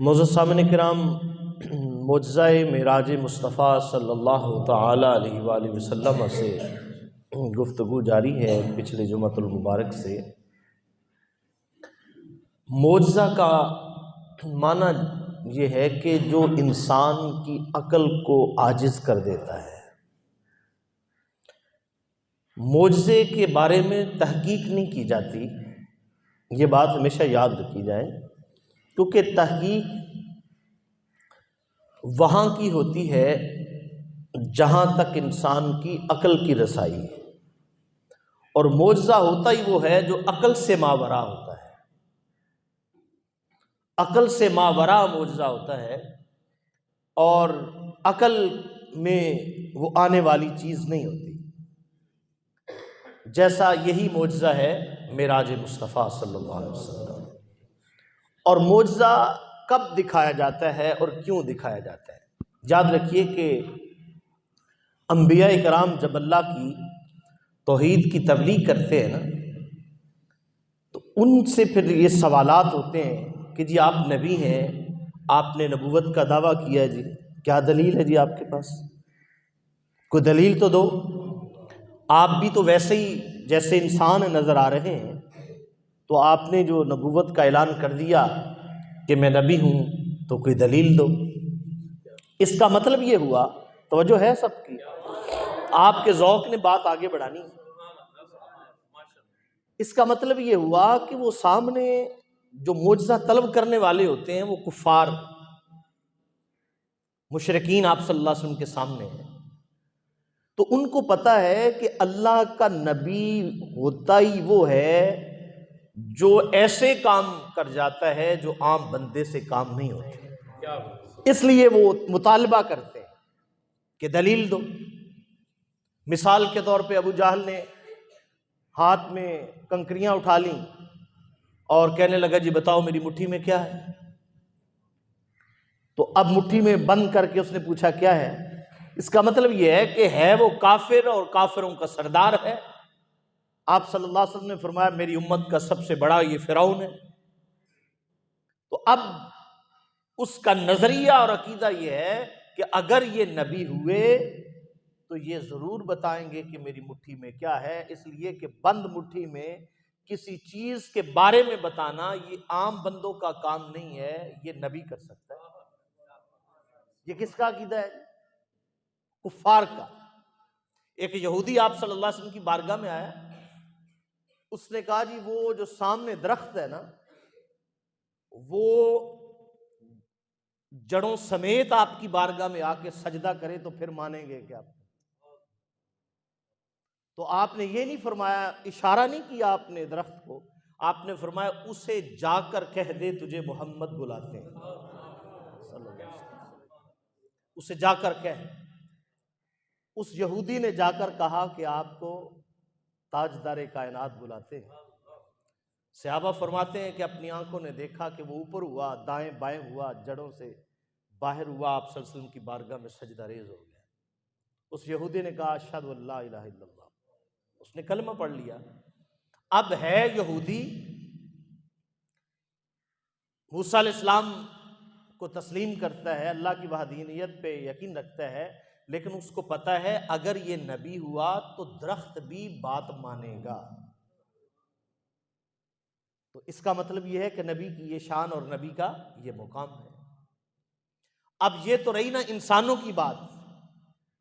معزز سامعین کرام، معجزہ معراج مصطفیٰ صلی اللہ تعالی علیہ وآلہ وسلم سے گفتگو جاری ہے پچھلے جمعۃ المبارک سے۔ معجزہ کا معنی یہ ہے کہ جو انسان کی عقل کو عاجز کر دیتا ہے۔ معجزے کے بارے میں تحقیق نہیں کی جاتی، یہ بات ہمیشہ یاد رکھی جائے، کیونکہ تحقیق وہاں کی ہوتی ہے جہاں تک انسان کی عقل کی رسائی ہے، اور معجزہ ہوتا ہی وہ ہے جو عقل سے ماوراء ہوتا ہے۔ عقل سے ماوراء معجزہ ہوتا ہے، اور عقل میں وہ آنے والی چیز نہیں ہوتی، جیسا یہی معجزہ ہے معراج مصطفیٰ صلی اللہ علیہ وسلم۔ اور معجزہ کب دکھایا جاتا ہے اور کیوں دکھایا جاتا ہے؟ یاد رکھیے کہ انبیاء کرام جب اللہ کی توحید کی تبلیغ کرتے ہیں نا، تو ان سے پھر یہ سوالات ہوتے ہیں کہ جی آپ نبی ہیں، آپ نے نبوت کا دعویٰ کیا ہے، جی کیا دلیل ہے جی آپ کے پاس؟ کوئی دلیل تو دو۔ آپ بھی تو ویسے ہی جیسے انسان نظر آ رہے ہیں، تو آپ نے جو نبوت کا اعلان کر دیا کہ میں نبی ہوں، تو کوئی دلیل دو۔ اس کا مطلب یہ ہوا، توجہ ہے سب کی، آپ کے ذوق نے بات آگے بڑھانی، اس کا مطلب یہ ہوا کہ وہ سامنے جو معجزہ طلب کرنے والے ہوتے ہیں وہ کفار مشرکین آپ صلی اللہ علیہ وسلم کے سامنے ہیں، تو ان کو پتہ ہے کہ اللہ کا نبی ہوتا ہی وہ ہے جو ایسے کام کر جاتا ہے جو عام بندے سے کام نہیں ہوتے، اس لیے وہ مطالبہ کرتے ہیں کہ دلیل دو۔ مثال کے طور پہ ابو جہل نے ہاتھ میں کنکریاں اٹھا لیں اور کہنے لگا جی بتاؤ میری مٹھی میں کیا ہے؟ تو اب مٹھی میں بند کر کے اس نے پوچھا کیا ہے؟ اس کا مطلب یہ ہے کہ ہے وہ کافر اور کافروں کا سردار ہے۔ آپ صلی اللہ علیہ وسلم نے فرمایا میری امت کا سب سے بڑا یہ فرعون ہے۔ تو اب اس کا نظریہ اور عقیدہ یہ ہے کہ اگر یہ نبی ہوئے تو یہ ضرور بتائیں گے کہ میری مٹھی میں کیا ہے، اس لیے کہ بند مٹھی میں کسی چیز کے بارے میں بتانا یہ عام بندوں کا کام نہیں ہے، یہ نبی کر سکتا ہے۔ یہ کس کا عقیدہ ہے؟ کفار کا۔ ایک یہودی آپ صلی اللہ علیہ وسلم کی بارگاہ میں آیا، اس نے کہا جی وہ جو سامنے درخت ہے نا، وہ جڑوں سمیت آپ کی بارگاہ میں آ کے سجدہ کرے تو پھر مانیں گے کہ آپ؟ تو آپ نے یہ نہیں فرمایا، اشارہ نہیں کیا آپ نے درخت کو، آپ نے فرمایا اسے جا کر کہہ دے تجھے محمد بلاتے ہیں صلی اللہ علیہ وسلم، اسے جا کر کہہ۔ اس یہودی نے جا کر کہا کہ آپ کو تاجدار کائنات بلاتے ہیں۔ صحابہ فرماتے ہیں کہ اپنی آنکھوں نے دیکھا کہ وہ اوپر ہوا، دائیں بائیں ہوا، جڑوں سے باہر ہوا، آپ صلی اللہ علیہ وسلم کی بارگاہ میں سجدہ ریز ہو گیا۔ اس یہودی نے کہا اشہد ان لا الہ الا اللہ، اس نے کلمہ پڑھ لیا۔ اب ہے یہودی، موسیٰ علیہ السلام کو تسلیم کرتا ہے، اللہ کی وحدانیت پہ یقین رکھتا ہے، لیکن اس کو پتہ ہے اگر یہ نبی ہوا تو درخت بھی بات مانے گا۔ تو اس کا مطلب یہ ہے کہ نبی کی یہ شان اور نبی کا یہ مقام ہے۔ اب یہ تو رہی نا انسانوں کی بات،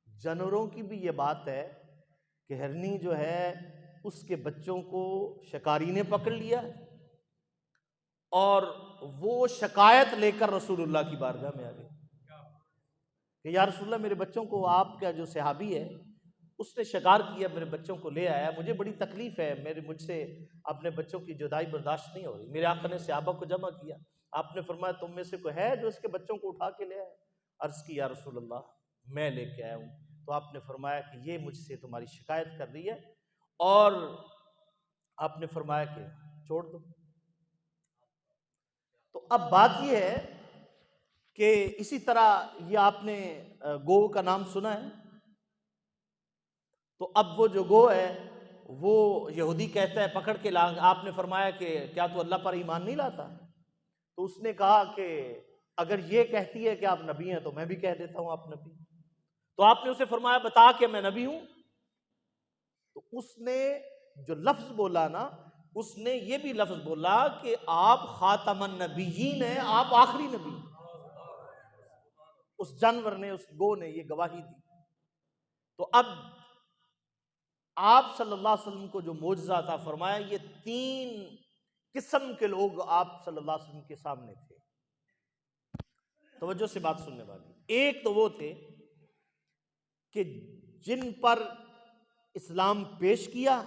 جانوروں کی بھی یہ بات ہے کہ ہرنی جو ہے اس کے بچوں کو شکاری نے پکڑ لیا اور وہ شکایت لے کر رسول اللہ کی بارگاہ میں آ گئے کہ یا رسول اللہ میرے بچوں کو، آپ کا جو صحابی ہے اس نے شکار کیا، میرے بچوں کو لے آیا، مجھے بڑی تکلیف ہے، مجھ سے اپنے بچوں کی جدائی برداشت نہیں ہو رہی۔ میرے آقا نے صحابہ کو جمع کیا، آپ نے فرمایا تم میں سے کوئی ہے جو اس کے بچوں کو اٹھا کے لے آئے؟ عرض کی یا رسول اللہ میں لے کے آیا ہوں۔ تو آپ نے فرمایا کہ یہ مجھ سے تمہاری شکایت کر رہی ہے، اور آپ نے فرمایا کہ چھوڑ دو۔ تو اب بات یہ ہے کہ اسی طرح یہ آپ نے گو کا نام سنا ہے، تو اب وہ جو گو ہے وہ یہودی کہتا ہے پکڑ کے لا، آپ نے فرمایا کہ کیا تو اللہ پر ایمان نہیں لاتا؟ تو اس نے کہا کہ اگر یہ کہتی ہے کہ آپ نبی ہیں تو میں بھی کہہ دیتا ہوں آپ نبی. تو آپ نے اسے فرمایا بتا کہ میں نبی ہوں. تو اس نے جو لفظ بولا نا، اس نے یہ بھی لفظ بولا کہ آپ خاتم النبیین ہیں، آپ آخری نبی ہیں. اس جانور نے، اس گو نے یہ گواہی دی. تو اب آپ صلی اللہ علیہ وسلم کو جو معجزہ تھا فرمایا، یہ 3 قسم کے لوگ آپ صلی اللہ علیہ وسلم کے سامنے تھے. توجہ سے بات سننے والی. ایک تو وہ تھے کہ جن پر اسلام پیش کیا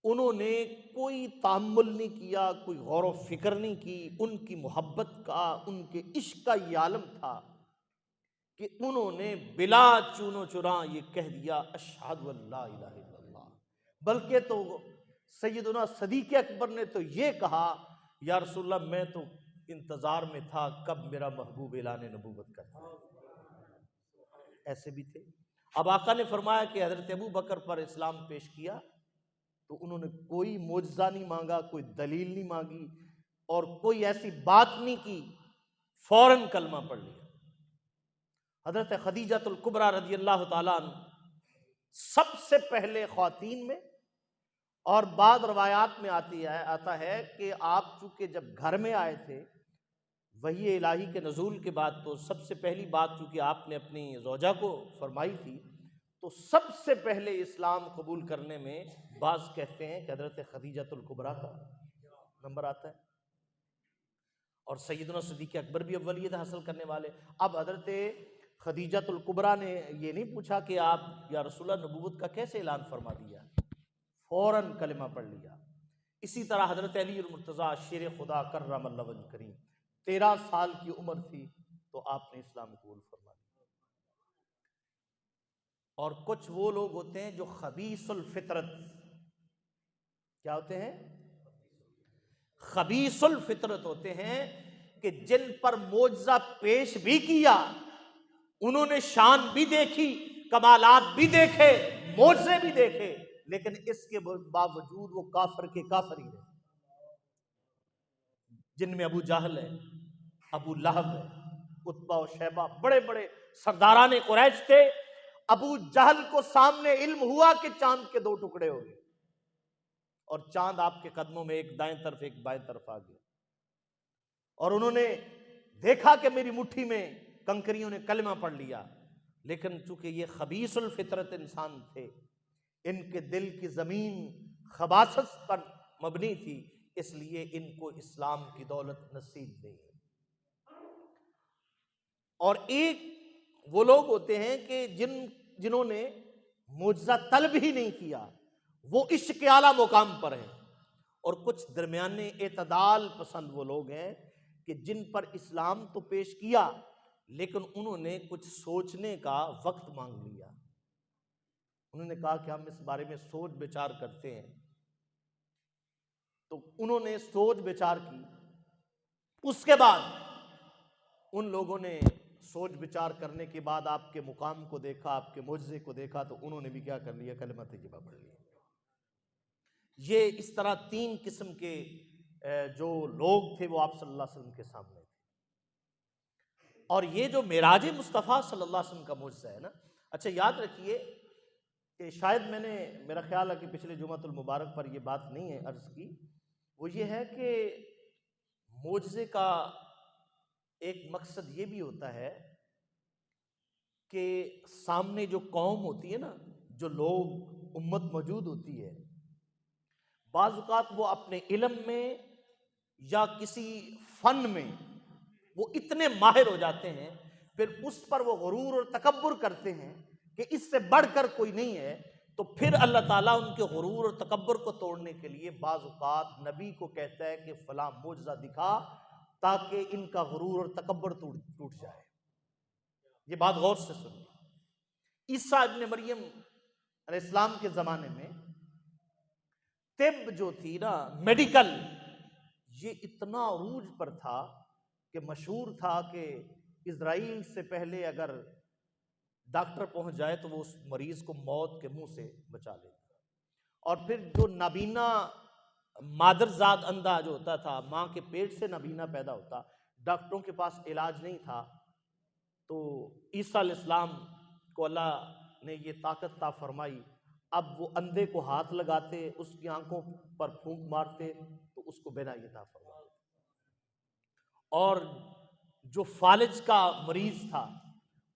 انہوں نے کوئی تأمل نہیں کیا، کوئی غور و فکر نہیں کی. ان کی محبت کا، ان کے عشق کا یہ عالم تھا کہ انہوں نے بلا چون و چراں یہ کہہ دیا اشہد ان لا الہ الا اللہ. بلکہ تو سیدنا صدیق اکبر نے تو یہ کہا یا رسول اللہ میں تو انتظار میں تھا کب میرا محبوب اعلان نبوت کرتا. ایسے بھی تھے. اب آقا نے فرمایا کہ حضرت ابو بکر پر اسلام پیش کیا تو انہوں نے کوئی معجزہ نہیں مانگا، کوئی دلیل نہیں مانگی اور کوئی ایسی بات نہیں کی، فوراً کلمہ پڑھ لیا. حضرت خدیجۃ الکبریٰ رضی اللہ تعالیٰ عنہ سب سے پہلے خواتین میں، اور بعض روایات میں آتا ہے کہ آپ چونکہ جب گھر میں آئے تھے وحی الہی کے نزول کے بعد، تو سب سے پہلی بات چونکہ آپ نے اپنی زوجہ کو فرمائی تھی، تو سب سے پہلے اسلام قبول کرنے میں بعض کہتے ہیں کہ حضرت خدیجۃ الکبریٰ کا نمبر آتا ہے، اور سیدنا صدیق اکبر بھی اولیت حاصل کرنے والے. اب حضرت خدیجۃ الکبریٰ نے یہ نہیں پوچھا کہ آپ یا رسول اللہ نبوت کا کیسے اعلان فرما دیا، فوراً کلمہ پڑھ لیا. اسی طرح حضرت علی المرتضیٰ شیر خدا کرم اللہ وجہ کریم 13 سال کی عمر تھی تو آپ نے اسلام قبول فرما لیا. اور کچھ وہ لوگ ہوتے ہیں جو خبیث الفطرت، کیا ہوتے ہیں؟ خبیث الفطرت ہوتے ہیں کہ جن پر معجزہ پیش بھی کیا، انہوں نے شان بھی دیکھی، کمالات بھی دیکھے، معجزے بھی دیکھے، لیکن اس کے باوجود وہ کافر کے کافر ہی رہے. جن میں ابو جہل ہے، ابو لہب ہے، عتبہ و شیبہ، بڑے بڑے سرداران قریش تھے. ابو جہل کو سامنے علم ہوا کہ چاند کے 2 ٹکڑے ہو گئے اور چاند آپ کے قدموں میں ایک دائیں طرف ایک بائیں طرف آ گیا، اور انہوں نے دیکھا کہ میری مٹھی میں کنکریوں نے کلمہ پڑھ لیا. لیکن چونکہ یہ خبیث الفطرت انسان تھے، ان کے دل کی زمین خباثت پر مبنی تھی، اس لیے ان کو اسلام کی دولت نصیب نہیں. اور ایک وہ لوگ ہوتے ہیں کہ جنہوں نے معجزہ طلب ہی نہیں کیا، وہ عشق کے اعلیٰ مقام پر ہیں. اور کچھ درمیانے اعتدال پسند وہ لوگ ہیں کہ جن پر اسلام تو پیش کیا لیکن انہوں نے کچھ سوچنے کا وقت مانگ لیا. انہوں نے کہا کہ ہم اس بارے میں سوچ بچار کرتے ہیں. تو انہوں نے سوچ بچار کی، اس کے بعد ان لوگوں نے سوچ بچار کرنے کے بعد آپ کے مقام کو دیکھا، آپ کے معجزے کو دیکھا، تو انہوں نے بھی کیا کر لیا؟ کلمہ طیبہ پڑھ لیا. یہ اس طرح 3 قسم کے جو لوگ تھے وہ آپ صلی اللہ علیہ وسلم کے سامنے تھے. اور یہ جو معراج مصطفیٰ صلی اللہ علیہ وسلم کا معجزہ ہے نا، اچھا یاد رکھیے کہ شاید میں نے، میرا خیال ہے کہ پچھلے جمعۃ المبارک پر یہ بات نہیں ہے عرض کی، وہ یہ ہے کہ معجزے کا ایک مقصد یہ بھی ہوتا ہے کہ سامنے جو قوم ہوتی ہے نا، جو لوگ امت موجود ہوتی ہے، بعض اوقات وہ اپنے علم میں یا کسی فن میں وہ اتنے ماہر ہو جاتے ہیں، پھر اس پر وہ غرور اور تکبر کرتے ہیں کہ اس سے بڑھ کر کوئی نہیں ہے. تو پھر اللہ تعالیٰ ان کے غرور اور تکبر کو توڑنے کے لیے بعض اوقات نبی کو کہتا ہے کہ فلاں معجزہ دکھا تاکہ ان کا غرور اور تکبر ٹوٹ جائے. یہ بات غور سے سنیں. عیسیٰ ابن مریم علیہ السلام کے زمانے میں طب جو تھی نا، میڈیکل، یہ اتنا عروج پر تھا کہ مشہور تھا کہ اسرائیل سے پہلے اگر ڈاکٹر پہنچ جائے تو وہ اس مریض کو موت کے منہ سے بچا لیتا. اور پھر جو نابینا مادرزاد اندھا جو ہوتا تھا، ماں کے پیٹ سے نابینا پیدا ہوتا، ڈاکٹروں کے پاس علاج نہیں تھا، تو عیسیٰ علیہ السلام کو اللہ نے یہ طاقت عطا فرمائی. اب وہ اندھے کو ہاتھ لگاتے، اس کی آنکھوں پر پھونک مارتے تو اس کو بینائی عطا فرمائی. اور جو فالج کا مریض تھا،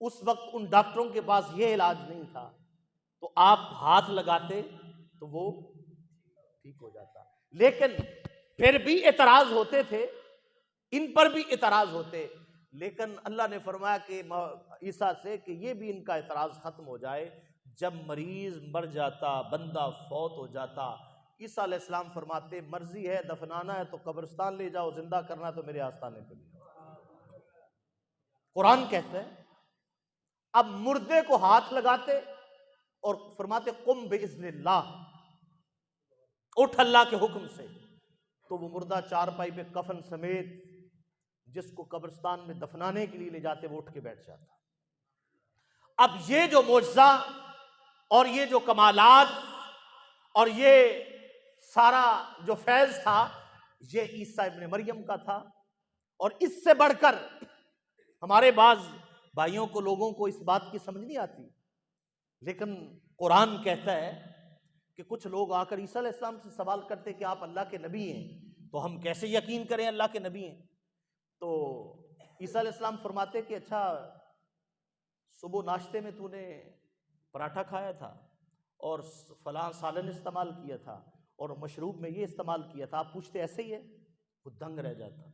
اس وقت ان ڈاکٹروں کے پاس یہ علاج نہیں تھا، تو آپ ہاتھ لگاتے تو وہ ٹھیک ہو جاتا. لیکن پھر بھی اعتراض ہوتے تھے، ان پر بھی اعتراض ہوتے، لیکن اللہ نے فرمایا کہ عیسیٰ سے کہ یہ بھی ان کا اعتراض ختم ہو جائے. جب مریض مر جاتا، بندہ فوت ہو جاتا، عیسیٰ علیہ السلام فرماتے مرضی ہے دفنانا ہے تو قبرستان لے جاؤ، زندہ کرنا تو میرے آستانے پہ لے جاؤ. قرآن کہتا ہے اب مردے کو ہاتھ لگاتے اور فرماتے قم باذن اللہ، اٹھ اللہ کے حکم سے، تو وہ مردہ چارپائی پہ کفن سمیت جس کو قبرستان میں دفنانے کے لیے لے جاتے وہ اٹھ کے بیٹھ جاتا. اب یہ جو معجزہ اور یہ جو کمالات اور یہ سارا جو فیض تھا، یہ عیسیٰ ابن مریم کا تھا. اور اس سے بڑھ کر ہمارے بعض بھائیوں کو، لوگوں کو اس بات کی سمجھ نہیں آتی، لیکن قرآن کہتا ہے کہ کچھ لوگ آ کر عیسیٰ علیہ السلام سے سوال کرتے کہ آپ اللہ کے نبی ہیں، تو ہم کیسے یقین کریں اللہ کے نبی ہیں؟ تو عیسیٰ علیہ السلام فرماتے کہ اچھا صبح ناشتے میں تو نے پراٹھا کھایا تھا اور فلاں سالن استعمال کیا تھا اور مشروب میں یہ استعمال کیا تھا، آپ پوچھتے ایسے ہی ہے؟ وہ دنگ رہ جاتا،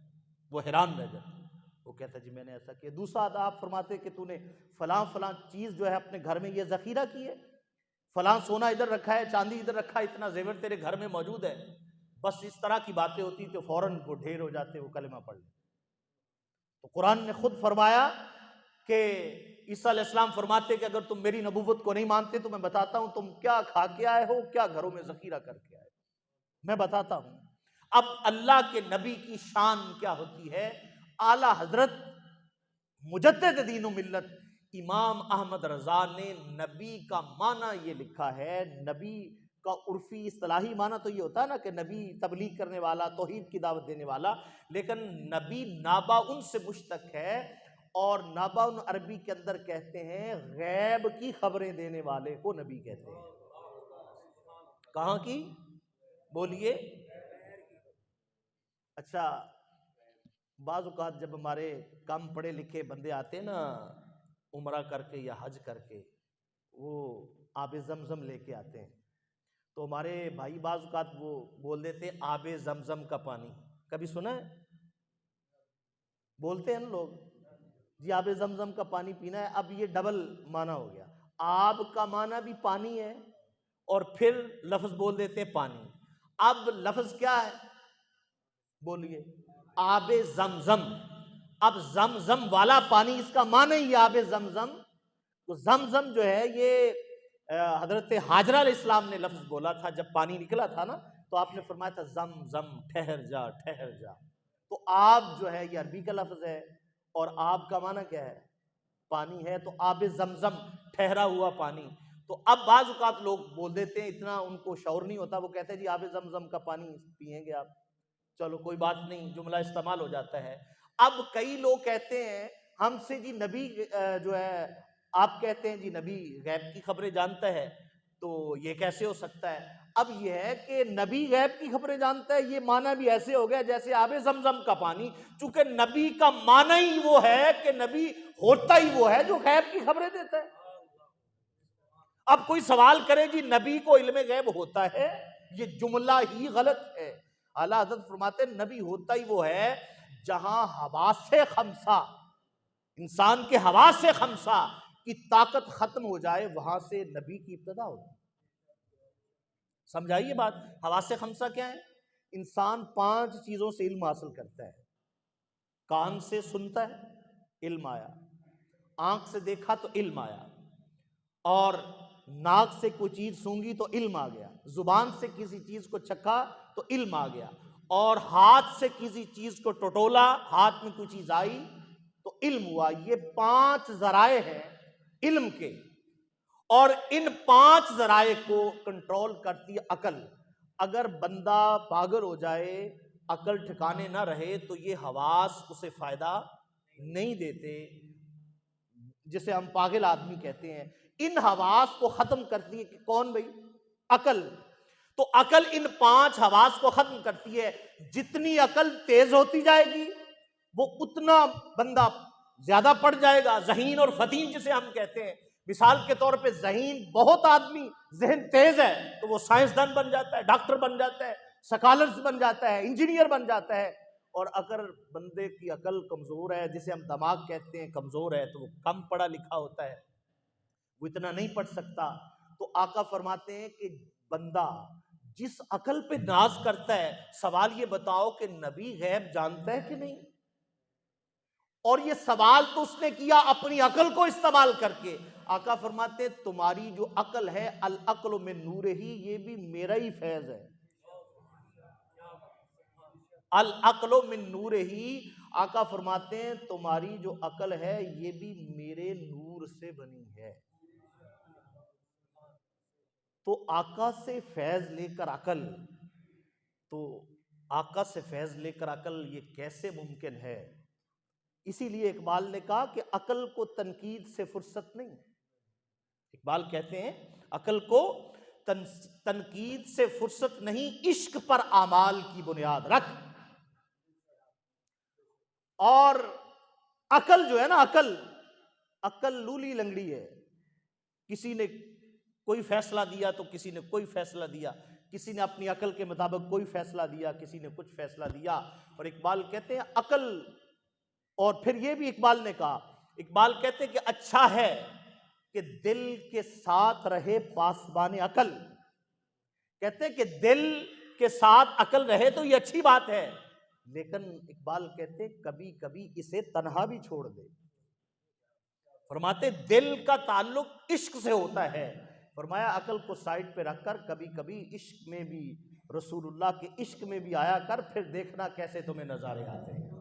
وہ حیران رہ جاتا، وہ کہتا جی میں نے ایسا کیا. دوسرا آپ فرماتے کہ تو نے فلاں چیز جو ہے اپنے گھر میں یہ ذخیرہ کی ہے، فلاں سونا ادھر رکھا ہے، چاندی ادھر رکھا ہے، اتنا زیور تیرے گھر میں موجود ہے. بس اس طرح کی باتیں ہوتی تو فوراً وہ ڈھیر ہو جاتے، وہ کلمہ پڑھ لیں. تو قرآن نے خود فرمایا کہ عیسیٰ علیہ السلام فرماتے کہ اگر تم میری نبوت کو نہیں مانتے تو میں بتاتا ہوں تم کیا کھا کے آئے ہو، کیا گھروں میں ذخیرہ کر کے آئے ہو، میں بتاتا ہوں. اب اللہ کے نبی کی شان کیا ہوتی ہے؟ اعلیٰ حضرت مجدد دین و ملت امام احمد رضا نے نبی کا معنی یہ لکھا ہے. نبی کا عرفی اصطلاحی معنی تو یہ ہوتا ہے نا کہ نبی تبلیغ کرنے والا، توحید کی دعوت دینے والا، لیکن نبی ناباؤن سے مشتق ہے، اور ناباؤن عربی کے اندر کہتے ہیں غیب کی خبریں دینے والے کو نبی کہتے ہیں. کہاں کی؟ بولیے. اچھا بعض اوقات جب ہمارے کم پڑھے لکھے بندے آتے ہیں نا عمرہ کر کے یا حج کر کے، وہ آب زمزم لے کے آتے ہیں، تو ہمارے بھائی بعض اوقات وہ بول دیتے آب زمزم کا پانی. کبھی سنا ہے؟ بولتے ہیں نا لوگ جی آب زمزم کا پانی پینا ہے. اب یہ ڈبل معنی ہو گیا، آب کا معنی بھی پانی ہے اور پھر لفظ بول دیتے ہیں پانی. اب لفظ کیا ہے؟ بولیے. آب زمزم. اب زمزم والا پانی، اس کا معنی ہی آب زمزم. تو زمزم جو ہے یہ حضرت حاجرہ علیہ السلام نے لفظ بولا تھا جب پانی نکلا تھا نا، تو آپ نے فرمایا تھا زم زم، ٹھہر جا ٹھہر جا. تو آب جو ہے یہ عربی کا لفظ ہے اور آب کا معنی کیا ہے؟ پانی ہے. تو آب زمزم ٹھہرا ہوا پانی. تو اب بعض اوقات لوگ بول دیتے ہیں، اتنا ان کو شعور نہیں ہوتا، وہ کہتے ہیں جی آب زمزم کا پانی پئیں گے آپ. چلو کوئی بات نہیں، جملہ استعمال ہو جاتا ہے. اب کئی لوگ کہتے ہیں ہم سے جی نبی جو ہے، آپ کہتے ہیں جی نبی غیب کی خبریں جانتا ہے، تو یہ کیسے ہو سکتا ہے؟ اب یہ ہے کہ نبی غیب کی خبریں جانتا ہے، یہ معنی بھی ایسے ہو گیا جیسے آب زمزم کا پانی، چونکہ نبی کا معنی ہی وہ ہے کہ نبی ہوتا ہی وہ ہے جو غیب کی خبریں دیتا ہے. اب کوئی سوال کرے جی نبی کو علم غیب ہوتا ہے، یہ جملہ ہی غلط ہے. اعلیٰ حضرت فرماتے ہیں نبی ہوتا ہی وہ ہے جہاں حواس خمسہ، انسان کے حواس خمسہ کی طاقت ختم ہو جائے، وہاں سے نبی کی ابتدا ہوتی. سمجھائیے بات. حواس خمسہ کیا ہے؟ انسان 5 چیزوں سے علم حاصل کرتا ہے. کان سے سنتا ہے، علم آیا. آنکھ سے دیکھا تو علم آیا، اور ناک سے کوئی چیز سونگی تو علم آ گیا. زبان سے کسی چیز کو چکھا تو علم آ گیا، اور ہاتھ سے کسی چیز کو ٹٹولا، ہاتھ میں کوئی چیز آئی تو علم ہوا. یہ 5 ذرائع ہیں علم کے، اور ان 5 ذرائع کو کنٹرول کرتی عقل. اگر بندہ پاگل ہو جائے عقل ٹھکانے نہ رہے تو یہ حواس اسے فائدہ نہیں دیتے، جسے ہم پاگل آدمی کہتے ہیں۔ ان حواس کو ختم کرتی ہے کہ کون بھائی؟ عقل۔ تو عقل ان 5 حواس کو ختم کرتی ہے۔ جتنی عقل تیز ہوتی جائے گی وہ اتنا بندہ زیادہ پڑ جائے گا، ذہین اور فتین جسے ہم کہتے ہیں۔ مثال کے طور پہ ذہین بہت آدمی ذہن تیز ہے تو وہ سائنسدان بن جاتا ہے، ڈاکٹر بن جاتا ہے، سکالرز بن جاتا ہے، انجینئر بن جاتا ہے۔ اور اگر بندے کی عقل کمزور ہے، جسے ہم دماغ کہتے ہیں، کمزور ہے، تو وہ کم پڑھا لکھا ہوتا ہے، وہ اتنا نہیں پڑھ سکتا۔ تو آقا فرماتے ہیں کہ بندہ جس عقل پہ ناز کرتا ہے، سوال یہ بتاؤ کہ نبی غیب جانتا ہے کہ نہیں؟ اور یہ سوال تو اس نے کیا اپنی عقل کو استعمال کر کے۔ آقا فرماتے ہیں تمہاری جو عقل ہے، العقل من نور ہی، یہ بھی میرا ہی فیض ہے۔ العقل من نور ہی، آقا فرماتے ہیں تمہاری جو عقل ہے یہ بھی میرے نور سے بنی ہے۔ تو آقا سے فیض لے کر عقل، تو آقا سے فیض لے کر عقل یہ کیسے ممکن ہے؟ اسی لیے اقبال نے کہا کہ عقل کو تنقید سے فرصت نہیں۔ اقبال کہتے ہیں عقل کو تنقید سے فرصت نہیں، عشق پر اعمال کی بنیاد رکھ۔ اور عقل جو ہے نا، عقل لولی لنگڑی ہے۔ کسی نے کوئی فیصلہ دیا تو کسی نے کوئی فیصلہ دیا، کسی نے اپنی عقل کے مطابق کوئی فیصلہ دیا، کسی نے کچھ فیصلہ دیا۔ اور اقبال کہتے ہیں عقل، اور پھر یہ بھی اقبال نے کہا، اقبال کہتے ہیں کہ اچھا ہے کہ دل کے ساتھ رہے پاسبان عقل۔ کہتے ہیں کہ دل کے ساتھ عقل رہے تو یہ اچھی بات ہے، لیکن اقبال کہتے ہیں کبھی کبھی اسے تنہا بھی چھوڑ دے۔ فرماتے دل کا تعلق عشق سے ہوتا ہے، فرمایا عقل کو سائڈ پہ رکھ کر کبھی کبھی عشق میں بھی، رسول اللہ کے عشق میں بھی آیا کر، پھر دیکھنا کیسے تمہیں نظارے آتے ہیں۔